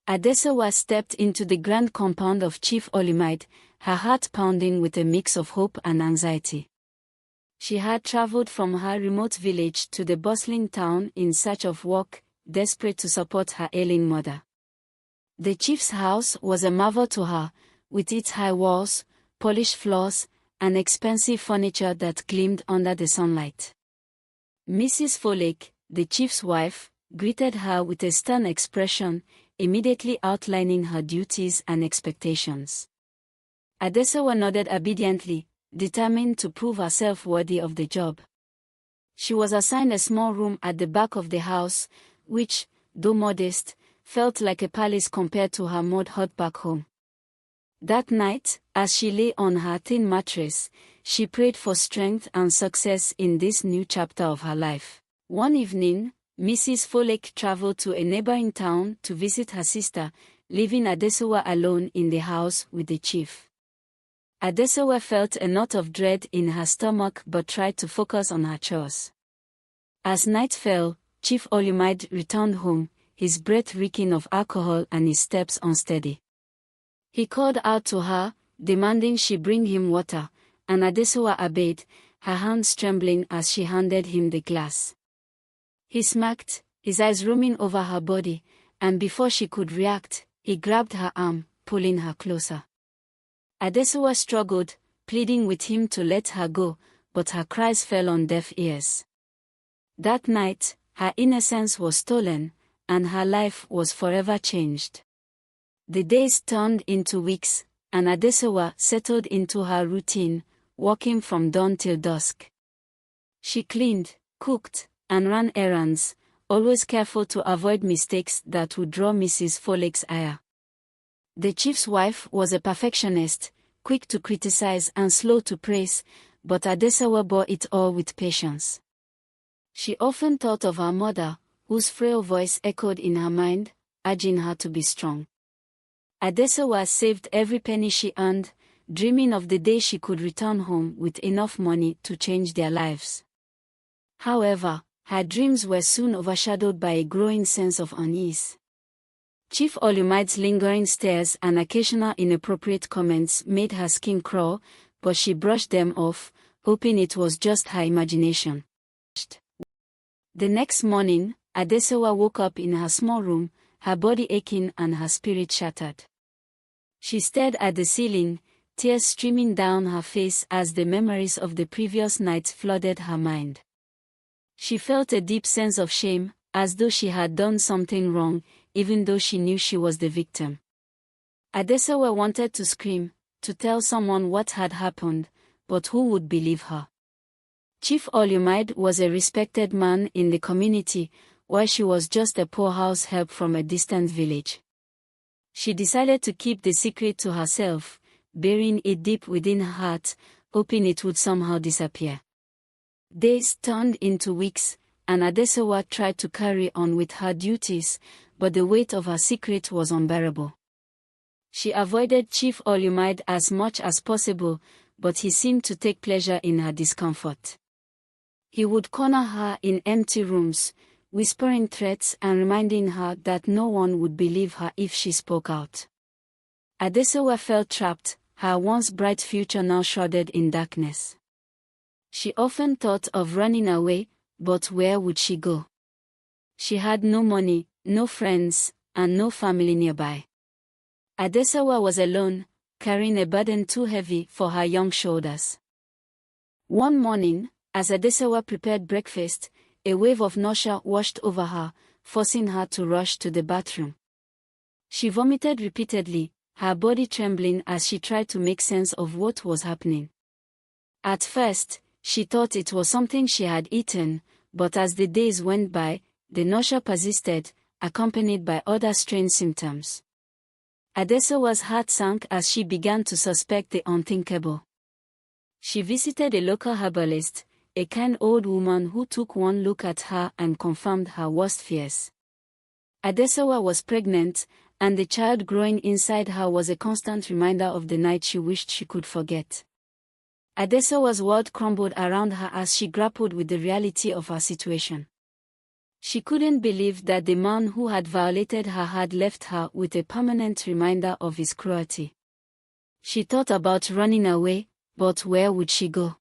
Adesewa stepped into the grand compound of Chief Olumide, her heart pounding with a mix of hope and anxiety. She had traveled from her remote village to the bustling town in search of work, desperate to support her ailing mother. The chief's house was a marvel to her, with its high walls, polished floors, and expensive furniture that gleamed under the sunlight. Mrs. Folek, the chief's wife, greeted her with a stern expression, immediately outlining her duties and expectations. Adesewa nodded obediently, determined to prove herself worthy of the job. She was assigned a small room at the back of the house, which, though modest, felt like a palace compared to her mud hut back home. That night, as she lay on her thin mattress, she prayed for strength and success in this new chapter of her life. One evening, Mrs. Folek traveled to a neighboring town to visit her sister, leaving Adesewa alone in the house with the chief. Adesewa felt a knot of dread in her stomach but tried to focus on her chores. As night fell, Chief Olumide returned home, his breath reeking of alcohol and his steps unsteady. He called out to her, demanding she bring him water, and Adesewa obeyed, her hands trembling as she handed him the glass. He smirked, his eyes roaming over her body, and before she could react, he grabbed her arm, pulling her closer. Adesewa struggled, pleading with him to let her go, but her cries fell on deaf ears. That night, her innocence was stolen, and her life was forever changed. The days turned into weeks, and Adesewa settled into her routine, working from dawn till dusk. She cleaned, cooked, and ran errands, always careful to avoid mistakes that would draw Mrs. Folek's ire. The chief's wife was a perfectionist, quick to criticize and slow to praise, but Adesewa bore it all with patience. She often thought of her mother, whose frail voice echoed in her mind, urging her to be strong. Adesewa saved every penny she earned, dreaming of the day she could return home with enough money to change their lives. However, her dreams were soon overshadowed by a growing sense of unease. Chief Olumide's lingering stares and occasional inappropriate comments made her skin crawl, but she brushed them off, hoping it was just her imagination. The next morning, Adesewa woke up in her small room, her body aching and her spirit shattered. She stared at the ceiling, tears streaming down her face as the memories of the previous night flooded her mind. She felt a deep sense of shame, as though she had done something wrong, even though she knew she was the victim. Adesewa wanted to scream, to tell someone what had happened, but who would believe her? Chief Olumide was a respected man in the community, while she was just a poor house help from a distant village. She decided to keep the secret to herself, burying it deep within her heart, hoping it would somehow disappear. Days turned into weeks, and Adesewa tried to carry on with her duties, but the weight of her secret was unbearable. She avoided Chief Olumide as much as possible, but he seemed to take pleasure in her discomfort. He would corner her in empty rooms, whispering threats and reminding her that no one would believe her if she spoke out. Adesewa felt trapped, her once bright future now shrouded in darkness. She often thought of running away, but where would she go? She had no money, no friends, and no family nearby. Adesewa was alone, carrying a burden too heavy for her young shoulders. One morning, as Adesewa prepared breakfast, a wave of nausea washed over her, forcing her to rush to the bathroom. She vomited repeatedly, her body trembling as she tried to make sense of what was happening. At first, she thought it was something she had eaten, but as the days went by, the nausea persisted, accompanied by other strange symptoms. Adesewa's heart sank as she began to suspect the unthinkable. She visited a local herbalist, a kind old woman who took one look at her and confirmed her worst fears. Adesewa was pregnant, and the child growing inside her was a constant reminder of the night she wished she could forget. Adesewa's world crumbled around her as she grappled with the reality of her situation. She couldn't believe that the man who had violated her had left her with a permanent reminder of his cruelty. She thought about running away, but where would she go?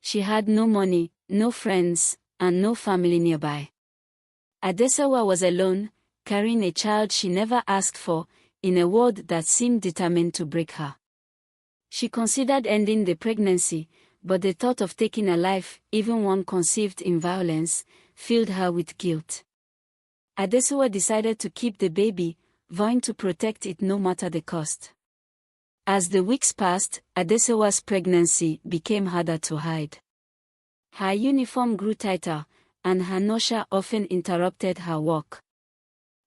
She had no money, no friends, and no family nearby. Adesewa was alone, carrying a child she never asked for, in a world that seemed determined to break her. She considered ending the pregnancy, but the thought of taking a life, even one conceived in violence, filled her with guilt. Adesewa decided to keep the baby, vowing to protect it no matter the cost. As the weeks passed, Adesewa's pregnancy became harder to hide. Her uniform grew tighter, and her nausea often interrupted her walk.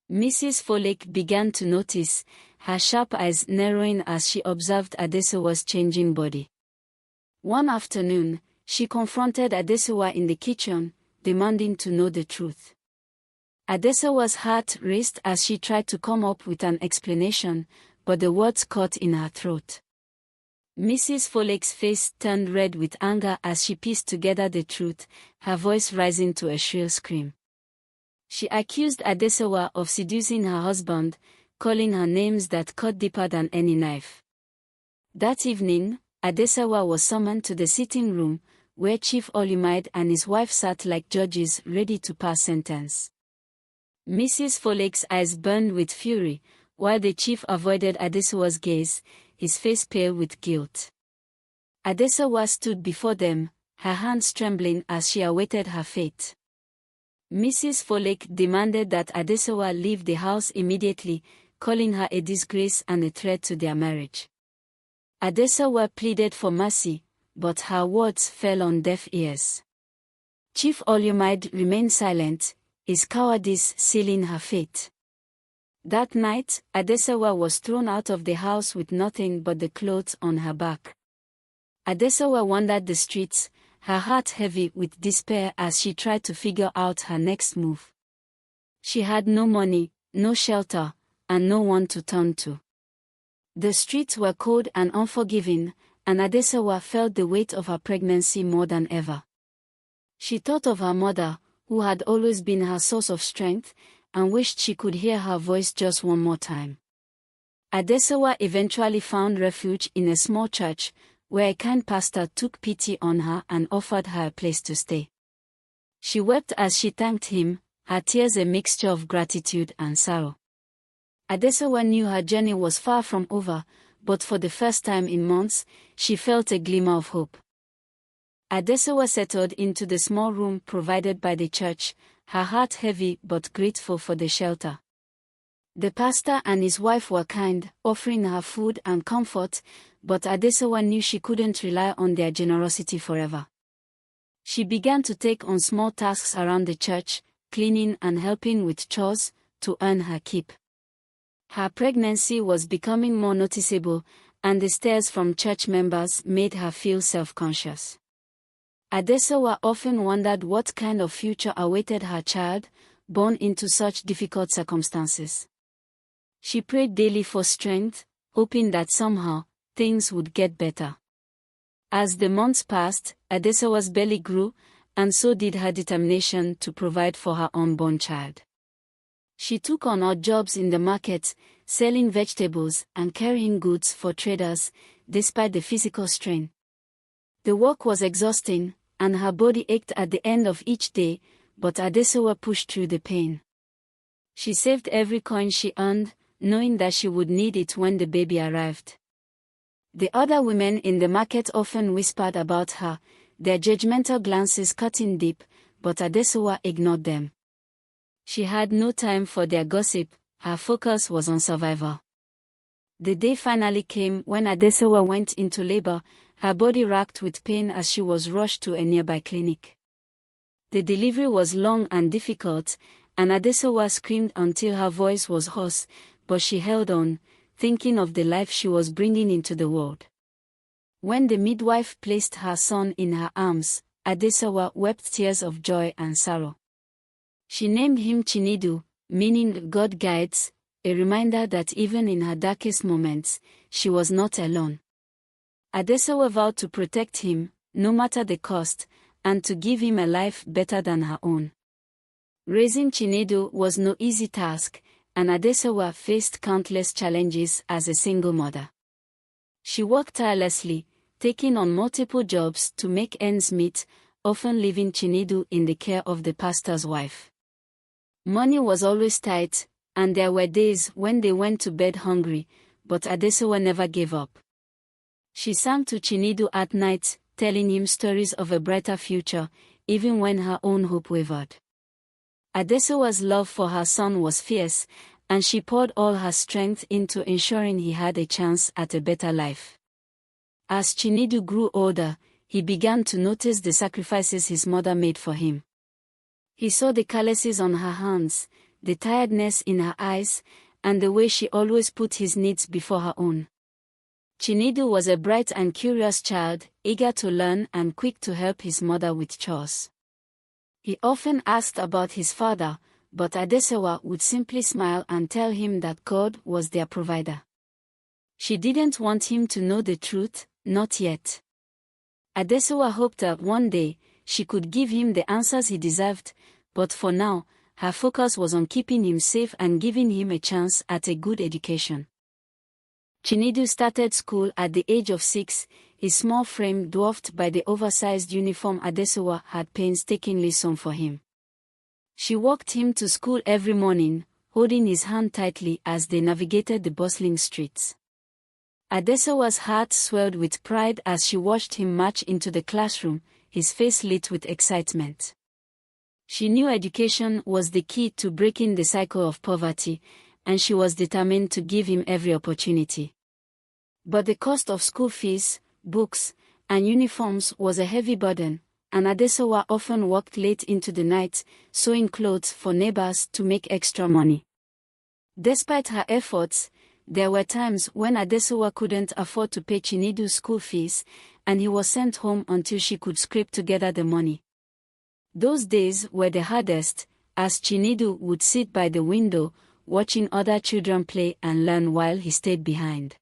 Mrs. Folek began to notice, her sharp eyes narrowing as she observed Adesewa's changing body. One afternoon, she confronted Adesewa in the kitchen, demanding to know the truth. Adesewa's heart raced as she tried to come up with an explanation, but the words caught in her throat. Mrs. Folek's face turned red with anger as she pieced together the truth, her voice rising to a shrill scream. She accused Adesewa of seducing her husband, calling her names that cut deeper than any knife. That evening, Adesewa was summoned to the sitting room, where Chief Olumide and his wife sat like judges ready to pass sentence. Mrs. Folek's eyes burned with fury, while the chief avoided Adesewa's gaze, his face pale with guilt. Adesewa stood before them, her hands trembling as she awaited her fate. Mrs. Folek demanded that Adesewa leave the house immediately, calling her a disgrace and a threat to their marriage. Adesewa pleaded for mercy, but her words fell on deaf ears. Chief Olumide remained silent, his cowardice sealing her fate. That night, Adesewa was thrown out of the house with nothing but the clothes on her back. Adesewa wandered the streets, her heart heavy with despair as she tried to figure out her next move. She had no money, no shelter, and no one to turn to. The streets were cold and unforgiving, and Adesewa felt the weight of her pregnancy more than ever. She thought of her mother, who had always been her source of strength, and wished she could hear her voice just one more time. Adesewa eventually found refuge in a small church, where a kind pastor took pity on her and offered her a place to stay. She wept as she thanked him, her tears a mixture of gratitude and sorrow. Adesewa knew her journey was far from over, but for the first time in months, she felt a glimmer of hope. Adesewa settled into the small room provided by the church, her heart heavy but grateful for the shelter. The pastor and his wife were kind, offering her food and comfort, but Adesewa knew she couldn't rely on their generosity forever. She began to take on small tasks around the church, cleaning and helping with chores, to earn her keep. Her pregnancy was becoming more noticeable, and the stares from church members made her feel self-conscious. Adesewa often wondered what kind of future awaited her child, born into such difficult circumstances. She prayed daily for strength, hoping that somehow, things would get better. As the months passed, Adesewa's belly grew, and so did her determination to provide for her unborn child. She took on odd jobs in the market, selling vegetables and carrying goods for traders, despite the physical strain. The work was exhausting, and her body ached at the end of each day, but Adesewa pushed through the pain. She saved every coin she earned, knowing that she would need it when the baby arrived. The other women in the market often whispered about her, their judgmental glances cutting deep, but Adesewa ignored them. She had no time for their gossip, her focus was on survival. The day finally came when Adesewa went into labor, her body racked with pain as she was rushed to a nearby clinic. The delivery was long and difficult, and Adesewa screamed until her voice was hoarse, but she held on, thinking of the life she was bringing into the world. When the midwife placed her son in her arms, Adesewa wept tears of joy and sorrow. She named him Chinedu, meaning God guides, a reminder that even in her darkest moments, she was not alone. Adesewa vowed to protect him, no matter the cost, and to give him a life better than her own. Raising Chinedu was no easy task, and Adesewa faced countless challenges as a single mother. She worked tirelessly, taking on multiple jobs to make ends meet, often leaving Chinedu in the care of the pastor's wife. Money was always tight, and there were days when they went to bed hungry, but Adesewa never gave up. She sang to Chinedu at night, telling him stories of a brighter future, even when her own hope wavered. Adesewa's love for her son was fierce, and she poured all her strength into ensuring he had a chance at a better life. As Chinedu grew older, he began to notice the sacrifices his mother made for him. He saw the calluses on her hands, the tiredness in her eyes, and the way she always put his needs before her own. Chinedu was a bright and curious child, eager to learn and quick to help his mother with chores. He often asked about his father, but Adesewa would simply smile and tell him that God was their provider. She didn't want him to know the truth, not yet. Adesewa hoped that one day, she could give him the answers he deserved, but for now, her focus was on keeping him safe and giving him a chance at a good education. Chinedu started school at the age of 6, his small frame dwarfed by the oversized uniform Adesewa had painstakingly sewn for him. She walked him to school every morning, holding his hand tightly as they navigated the bustling streets. Adesewa's heart swelled with pride as she watched him march into the classroom, his face lit with excitement. She knew education was the key to breaking the cycle of poverty, and she was determined to give him every opportunity. But the cost of school fees, books, and uniforms was a heavy burden, and Adesewa often worked late into the night, sewing clothes for neighbors to make extra money. Despite her efforts, there were times when Adesewa couldn't afford to pay Chinedu's school fees, and he was sent home until she could scrape together the money. Those days were the hardest, as Chinedu would sit by the window, watching other children play and learn while he stayed behind.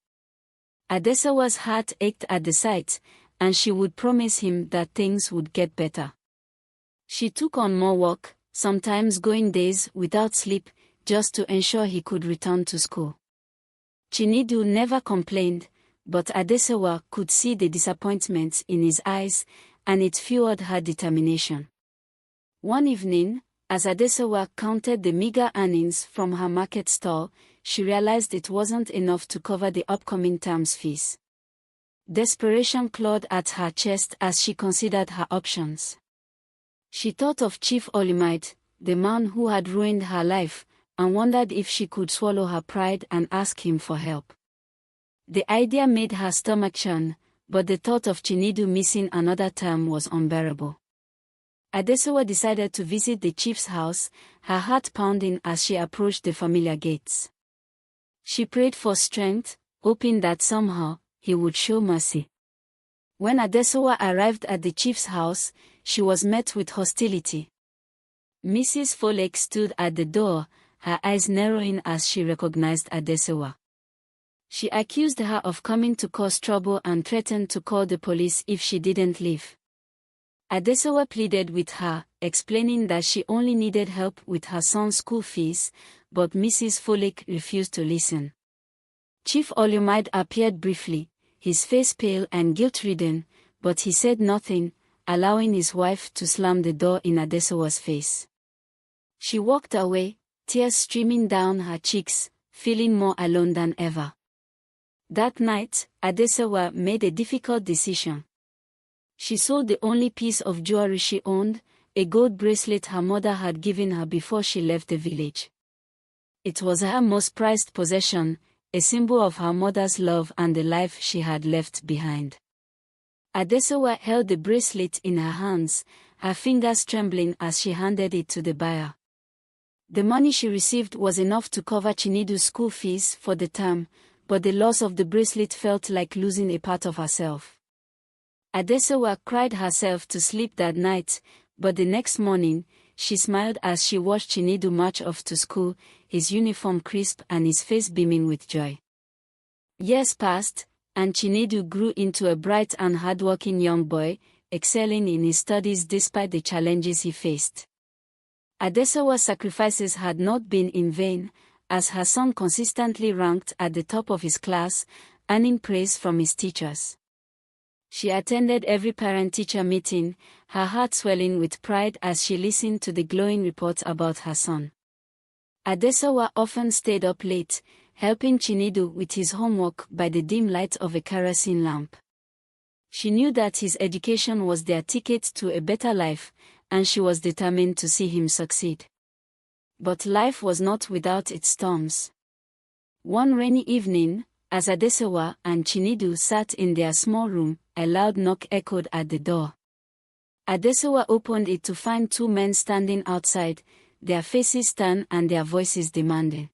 Adesewa's heart ached at the sight, and she would promise him that things would get better. She took on more work, sometimes going days without sleep, just to ensure he could return to school. Chinedu never complained, but Adesewa could see the disappointment in his eyes, and it fueled her determination. One evening, as Adesewa counted the meager earnings from her market stall, she realized it wasn't enough to cover the upcoming term's fees. Desperation clawed at her chest as she considered her options. She thought of Chief Olimide, the man who had ruined her life, and wondered if she could swallow her pride and ask him for help. The idea made her stomach churn, but the thought of Chinedu missing another term was unbearable. Adesewa decided to visit the chief's house, her heart pounding as she approached the familiar gates. She prayed for strength, hoping that somehow, he would show mercy. When Adesewa arrived at the chief's house, she was met with hostility. Mrs. Folek stood at the door, her eyes narrowing as she recognized Adesewa. She accused her of coming to cause trouble and threatened to call the police if she didn't leave. Adesewa pleaded with her, explaining that she only needed help with her son's school fees, but Mrs. Folek refused to listen. Chief Olimide appeared briefly, his face pale and guilt-ridden, but he said nothing, allowing his wife to slam the door in Adesewa's face. She walked away, tears streaming down her cheeks, feeling more alone than ever. That night, Adesewa made a difficult decision. She sold the only piece of jewelry she owned, a gold bracelet her mother had given her before she left the village. It was her most prized possession, a symbol of her mother's love and the life she had left behind. Adesewa held the bracelet in her hands, her fingers trembling as she handed it to the buyer. The money she received was enough to cover Chinedu's school fees for the term, but the loss of the bracelet felt like losing a part of herself. Adesewa cried herself to sleep that night, but the next morning, she smiled as she watched Chinedu march off to school, his uniform crisp and his face beaming with joy. Years passed, and Chinedu grew into a bright and hardworking young boy, excelling in his studies despite the challenges he faced. Adesawa's sacrifices had not been in vain, as her son consistently ranked at the top of his class, earning praise from his teachers. She attended every parent-teacher meeting, her heart swelling with pride as she listened to the glowing reports about her son. Adesawa often stayed up late, helping Chinedu with his homework by the dim light of a kerosene lamp. She knew that his education was their ticket to a better life, and she was determined to see him succeed. But life was not without its storms. One rainy evening, as Adesawa and Chinedu sat in their small room, a loud knock echoed at the door. Adesawa opened it to find two men standing outside, their faces stern and their voices demanding.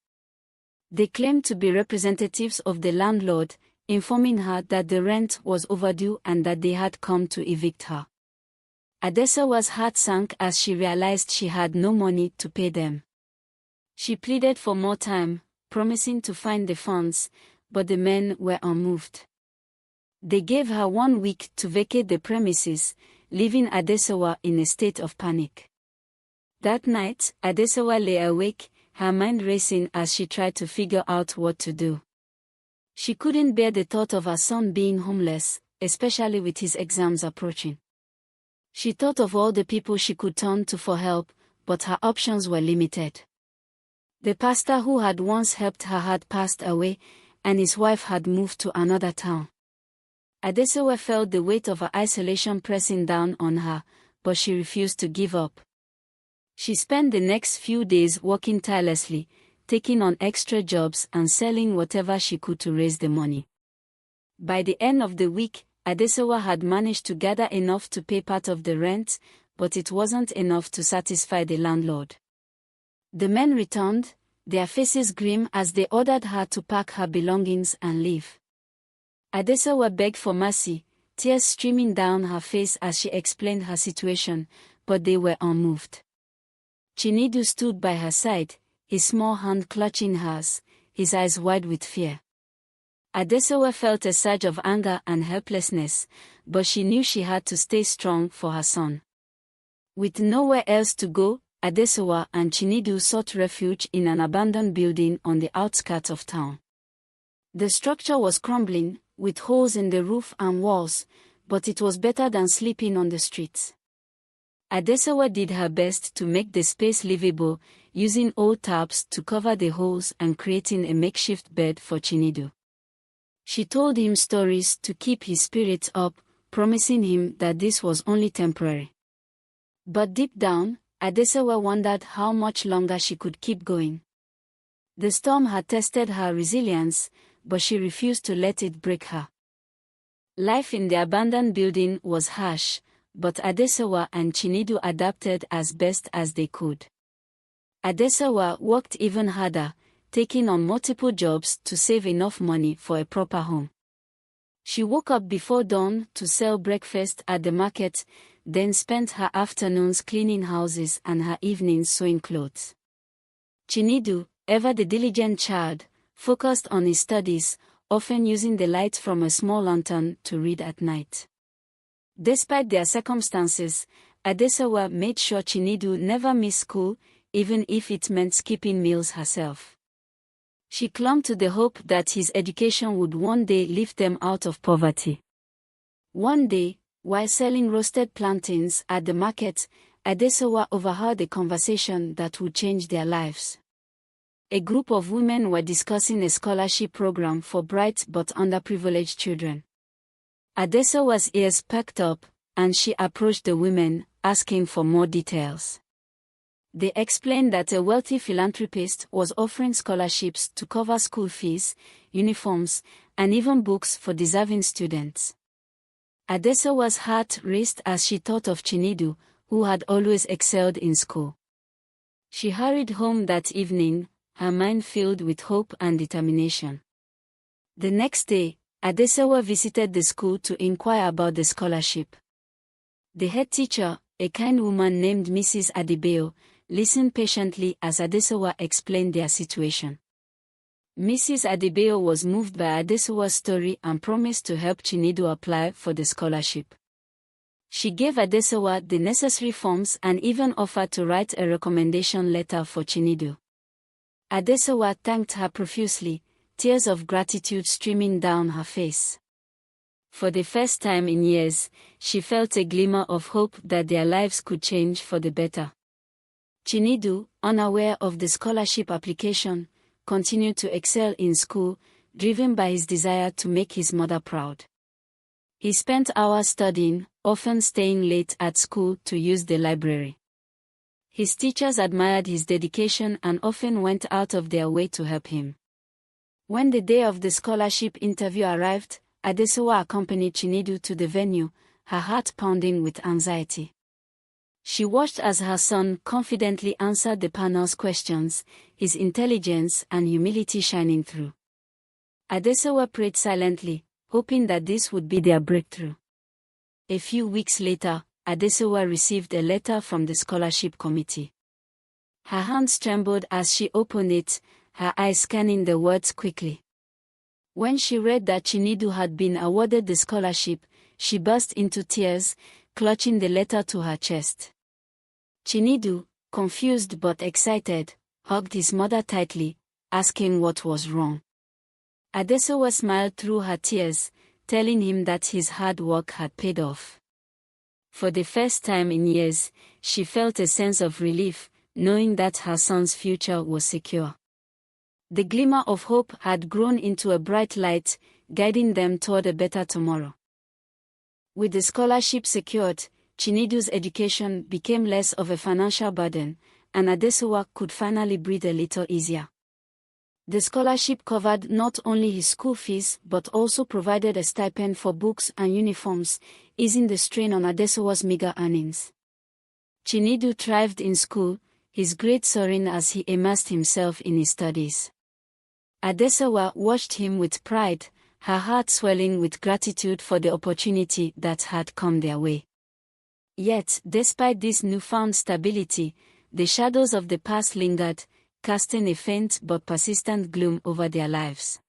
They claimed to be representatives of the landlord, informing her that the rent was overdue and that they had come to evict her. Adesawa's heart sank as she realized she had no money to pay them. She pleaded for more time, promising to find the funds, but the men were unmoved. They gave her 1 week to vacate the premises, leaving Adesawa in a state of panic. That night, Adesawa lay awake, her mind racing as she tried to figure out what to do. She couldn't bear the thought of her son being homeless, especially with his exams approaching. She thought of all the people she could turn to for help, but her options were limited. The pastor who had once helped her had passed away, and his wife had moved to another town. Adesawa felt the weight of her isolation pressing down on her, but she refused to give up. She spent the next few days working tirelessly, taking on extra jobs and selling whatever she could to raise the money. By the end of the week, Adesawa had managed to gather enough to pay part of the rent, but it wasn't enough to satisfy the landlord. The men returned, their faces grim as they ordered her to pack her belongings and leave. Adesawa begged for mercy, tears streaming down her face as she explained her situation, but they were unmoved. Chinedu stood by her side, his small hand clutching hers, his eyes wide with fear. Adesawa felt a surge of anger and helplessness, but she knew she had to stay strong for her son. With nowhere else to go, Adesawa and Chinedu sought refuge in an abandoned building on the outskirts of town. The structure was crumbling, with holes in the roof and walls, but it was better than sleeping on the streets. Adesawa did her best to make the space livable, using old tarps to cover the holes and creating a makeshift bed for Chinedu. She told him stories to keep his spirits up, promising him that this was only temporary. But deep down, Adesawa wondered how much longer she could keep going. The storm had tested her resilience, but she refused to let it break her. Life in the abandoned building was harsh, but Adesawa and Chinedu adapted as best as they could. Adesawa worked even harder, taking on multiple jobs to save enough money for a proper home. She woke up before dawn to sell breakfast at the market, then spent her afternoons cleaning houses and her evenings sewing clothes. Chinedu, ever the diligent child, focused on his studies, often using the light from a small lantern to read at night. Despite their circumstances, Adesawa made sure Chinedu never missed school, even if it meant skipping meals herself. She clung to the hope that his education would one day lift them out of poverty. One day, while selling roasted plantains at the market, Adesawa overheard a conversation that would change their lives. A group of women were discussing a scholarship program for bright but underprivileged children. Adesawa's ears perked up, and she approached the women, asking for more details. They explained that a wealthy philanthropist was offering scholarships to cover school fees, uniforms, and even books for deserving students. Adesawa's heart raced as she thought of Chinedu, who had always excelled in school. She hurried home that evening, her mind filled with hope and determination. The next day, Adesawa visited the school to inquire about the scholarship. The head teacher, a kind woman named Mrs. Adebayo, listened patiently as Adesawa explained their situation. Mrs. Adebayo was moved by Adesawa's story and promised to help Chinedu apply for the scholarship. She gave Adesewa the necessary forms and even offered to write a recommendation letter for Chinedu. Adesewa thanked her profusely, tears of gratitude streaming down her face. For the first time in years, she felt a glimmer of hope that their lives could change for the better. Chinedu, unaware of the scholarship application, continued to excel in school, driven by his desire to make his mother proud. He spent hours studying, often staying late at school to use the library. His teachers admired his dedication and often went out of their way to help him. When the day of the scholarship interview arrived, Adesewa accompanied Chinedu to the venue, her heart pounding with anxiety. She watched as her son confidently answered the panel's questions, his intelligence and humility shining through. Adesewa prayed silently, hoping that this would be their breakthrough. A few weeks later, Adesewa received a letter from the scholarship committee. Her hands trembled as she opened it, her eyes scanning the words quickly. When she read that Chinedu had been awarded the scholarship, she burst into tears, clutching the letter to her chest. Chinedu, confused but excited, hugged his mother tightly, asking what was wrong. Adesewa smiled through her tears, telling him that his hard work had paid off. For the first time in years, she felt a sense of relief, knowing that her son's future was secure. The glimmer of hope had grown into a bright light, guiding them toward a better tomorrow. With the scholarship secured, Chinedu's education became less of a financial burden, and Adesewa could finally breathe a little easier. The scholarship covered not only his school fees but also provided a stipend for books and uniforms, easing the strain on Adesewa's meager earnings. Chinedu thrived in school, his grades soaring as he immersed himself in his studies. Adesewa watched him with pride, her heart swelling with gratitude for the opportunity that had come their way. Yet, despite this newfound stability, the shadows of the past lingered, casting a faint but persistent gloom over their lives.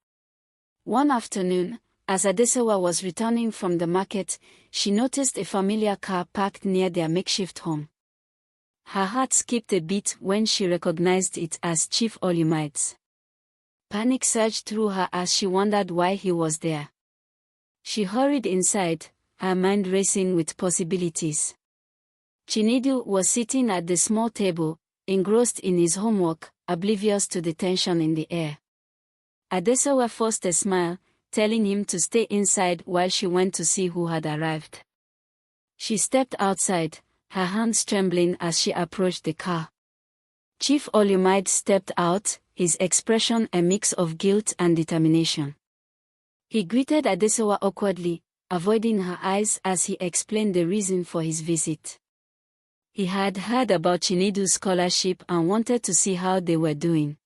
One afternoon, as Adesewa was returning from the market, she noticed a familiar car parked near their makeshift home. Her heart skipped a beat when she recognized it as Chief Olumaide's. Panic surged through her as she wondered why he was there. She hurried inside, her mind racing with possibilities. Chinedu was sitting at the small table, engrossed in his homework, oblivious to the tension in the air. Adesewa forced a smile, telling him to stay inside while she went to see who had arrived. She stepped outside, her hands trembling as she approached the car. Chief Olumaide stepped out, his expression a mix of guilt and determination. He greeted Adesewa awkwardly, avoiding her eyes as he explained the reason for his visit. He had heard about Chinedu's scholarship and wanted to see how they were doing.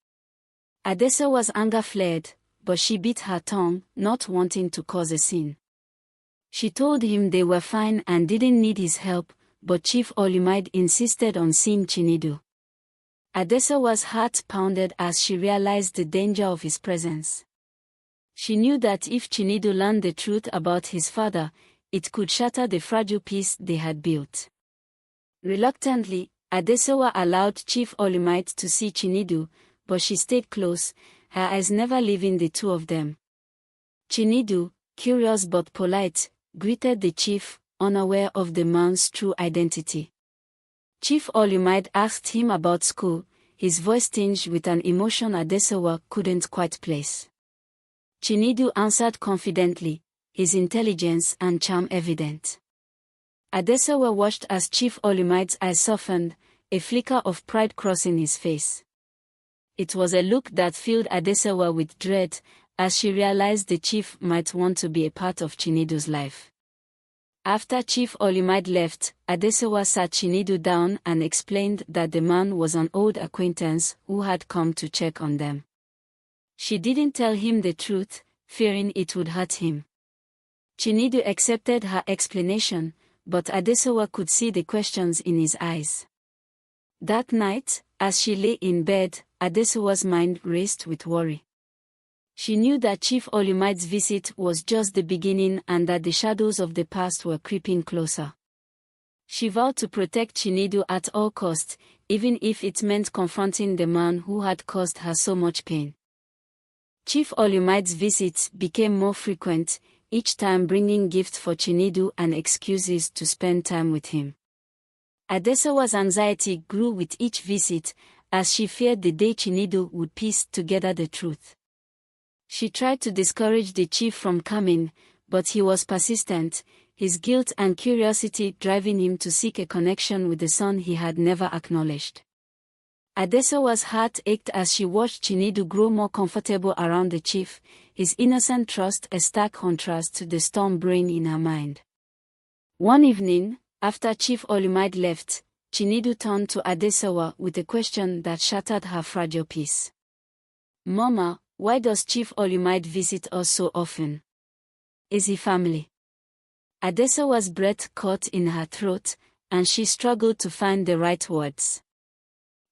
Adesewa's anger flared, but she bit her tongue, not wanting to cause a scene. She told him they were fine and didn't need his help, but Chief Olumaide insisted on seeing Chinedu. Adesewa's heart pounded as she realized the danger of his presence. She knew that if Chinedu learned the truth about his father, it could shatter the fragile peace they had built. Reluctantly, Adesewa allowed Chief Olumaide to see Chinedu, but she stayed close, her eyes never leaving the two of them. Chinedu, curious but polite, greeted the chief, unaware of the man's true identity. Chief Olumaide asked him about school, his voice tinged with an emotion Adesewa couldn't quite place. Chinedu answered confidently, his intelligence and charm evident. Adesewa watched as Chief Olumaide's eyes softened, a flicker of pride crossing his face. It was a look that filled Adesewa with dread, as she realized the chief might want to be a part of Chinedu's life. After Chief Olumaide left, Adesewa sat Chinedu down and explained that the man was an old acquaintance who had come to check on them. She didn't tell him the truth, fearing it would hurt him. Chinedu accepted her explanation, but Adesewa could see the questions in his eyes. That night, as she lay in bed, Adesewa's mind raced with worry. She knew that Chief Olumaide's visit was just the beginning and that the shadows of the past were creeping closer. She vowed to protect Chinedu at all costs, even if it meant confronting the man who had caused her so much pain. Chief Olumide's visits became more frequent, each time bringing gifts for Chinedu and excuses to spend time with him. Adesawa's anxiety grew with each visit, as she feared the day Chinedu would piece together the truth. She tried to discourage the chief from coming, but he was persistent, his guilt and curiosity driving him to seek a connection with the son he had never acknowledged. Adesawa's heart ached as she watched Chinedu grow more comfortable around the chief, his innocent trust a stark contrast to the storm brewing in her mind. One evening, after Chief Olumide left, Chinedu turned to Adesawa with a question that shattered her fragile peace. "Mama, why does Chief Olumide visit us so often? Is he family?" Adesawa's breath caught in her throat, and she struggled to find the right words.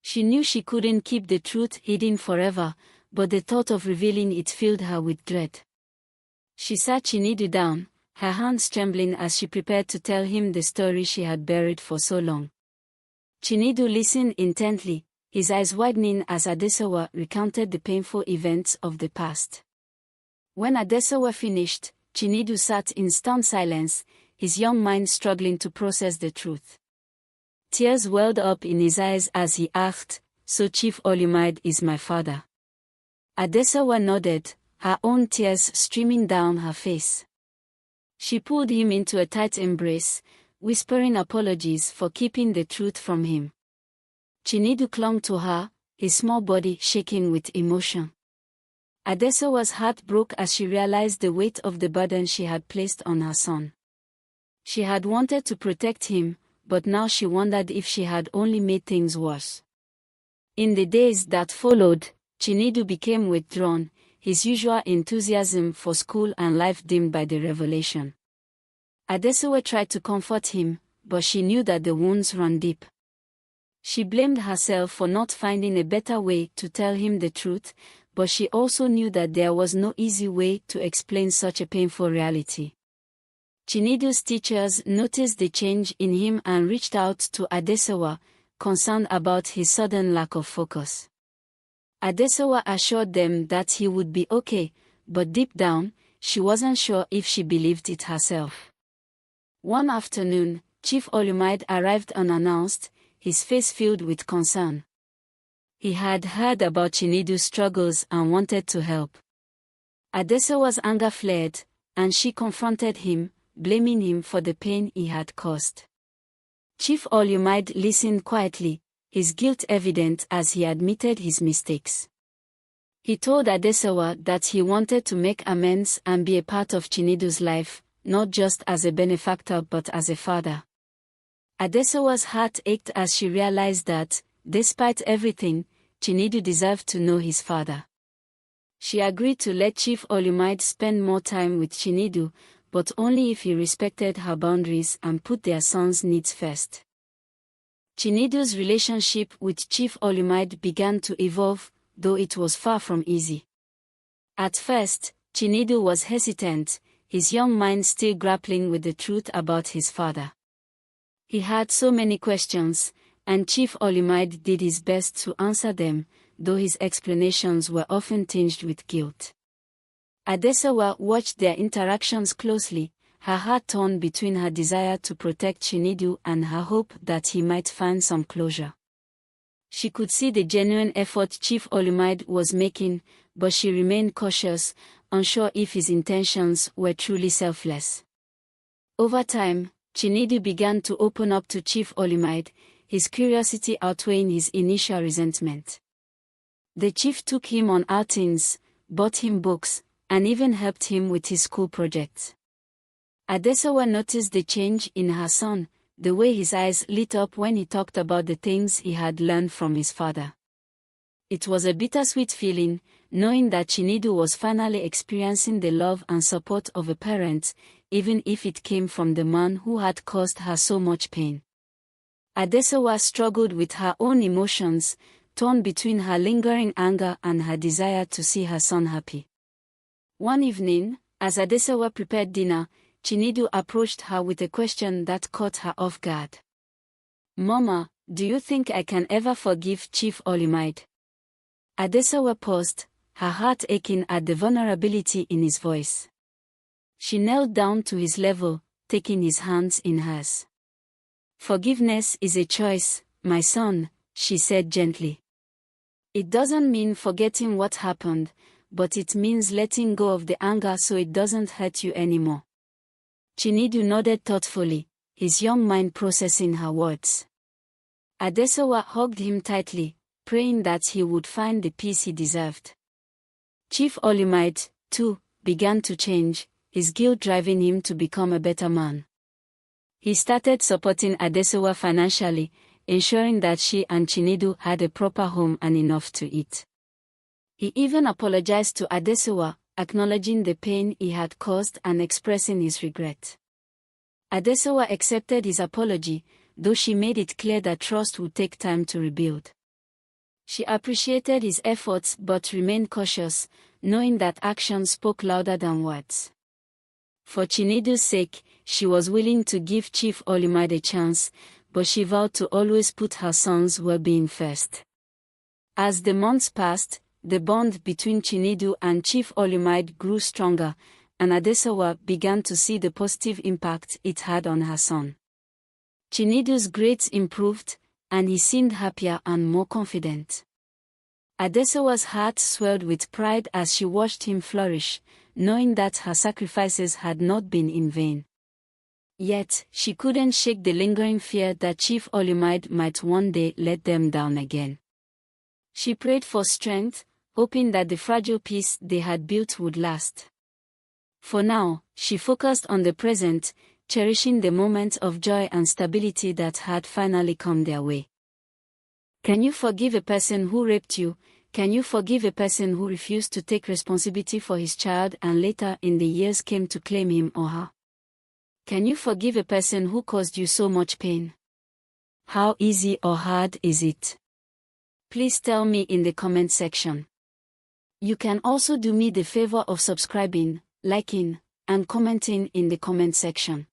She knew she couldn't keep the truth hidden forever, but the thought of revealing it filled her with dread. She sat Chinedu down, her hands trembling as she prepared to tell him the story she had buried for so long. Chinedu listened intently, his eyes widening as Adesawa recounted the painful events of the past. When Adesawa finished, Chinedu sat in stunned silence, his young mind struggling to process the truth. Tears welled up in his eyes as he asked, "So Chief Olumide is my father?" Adesawa nodded, her own tears streaming down her face. She pulled him into a tight embrace, whispering apologies for keeping the truth from him. Chinedu clung to her, his small body shaking with emotion. Adesawa's heart broke as she realized the weight of the burden she had placed on her son. She had wanted to protect him, but now she wondered if she had only made things worse. In the days that followed, Chinedu became withdrawn, his usual enthusiasm for school and life dimmed by the revelation. Adesawa tried to comfort him, but she knew that the wounds ran deep. She blamed herself for not finding a better way to tell him the truth, but she also knew that there was no easy way to explain such a painful reality. Chinedu's teachers noticed the change in him and reached out to Adesawa, concerned about his sudden lack of focus. Adesawa assured them that he would be okay, but deep down, she wasn't sure if she believed it herself. One afternoon, Chief Olumide arrived unannounced, his face filled with concern. He had heard about Chinedu's struggles and wanted to help. Adesawa's anger flared, and she confronted him, blaming him for the pain he had caused. Chief Olumide listened quietly, his guilt evident as he admitted his mistakes. He told Adesawa that he wanted to make amends and be a part of Chinedu's life, not just as a benefactor but as a father. Adesawa's heart ached as she realized that, despite everything, Chinedu deserved to know his father. She agreed to let Chief Olumide spend more time with Chinedu, but only if he respected her boundaries and put their son's needs first. Chinedu's relationship with Chief Olumide began to evolve, though it was far from easy. At first, Chinedu was hesitant, his young mind still grappling with the truth about his father. He had so many questions, and Chief Olumide did his best to answer them, though his explanations were often tinged with guilt. Adesawa watched their interactions closely, her heart torn between her desire to protect Chinedu and her hope that he might find some closure. She could see the genuine effort Chief Olumide was making, but she remained cautious, unsure if his intentions were truly selfless. Over time, Chinedu began to open up to Chief Olumide, his curiosity outweighing his initial resentment. The chief took him on outings, bought him books, and even helped him with his school projects. Adesawa noticed the change in her son, the way his eyes lit up when he talked about the things he had learned from his father. It was a bittersweet feeling, knowing that Chinedu was finally experiencing the love and support of a parent, even if it came from the man who had caused her so much pain. Adesawa struggled with her own emotions, torn between her lingering anger and her desire to see her son happy. One evening, as Adesawa prepared dinner, Chinedu approached her with a question that caught her off guard. Mama, do you think I can ever forgive Chief Olimide? Adesowa paused, her heart aching at the vulnerability in his voice. She knelt down to his level, taking his hands in hers. Forgiveness is a choice, my son, she said gently. It doesn't mean forgetting what happened, but it means letting go of the anger so it doesn't hurt you anymore. Chinedu nodded thoughtfully, his young mind processing her words. Adesowa hugged him tightly, praying that he would find the peace he deserved. Chief Olimide, too, began to change, his guilt driving him to become a better man. He started supporting Adesowa financially, ensuring that she and Chinedu had a proper home and enough to eat. He even apologized to Adesowa, acknowledging the pain he had caused and expressing his regret. Adesowa accepted his apology, though she made it clear that trust would take time to rebuild. She appreciated his efforts but remained cautious, knowing that action spoke louder than words. For Chinedu's sake, she was willing to give Chief Olimide a chance, but she vowed to always put her son's well-being first. As the months passed, the bond between Chinedu and Chief Olimide grew stronger, and Adesowa began to see the positive impact it had on her son. Chinedu's grades improved, and he seemed happier and more confident. Adesowa's heart swelled with pride as she watched him flourish, knowing that her sacrifices had not been in vain. Yet, she couldn't shake the lingering fear that Chief Olimide might one day let them down again. She prayed for strength, hoping that the fragile peace they had built would last. For now, she focused on the present, cherishing the moments of joy and stability that had finally come their way. Can you forgive a person who raped you? Can you forgive a person who refused to take responsibility for his child and later in the years came to claim him or her? Can you forgive a person who caused you so much pain? How easy or hard is it? Please tell me in the comment section. You can also do me the favor of subscribing, liking, and commenting in the comment section.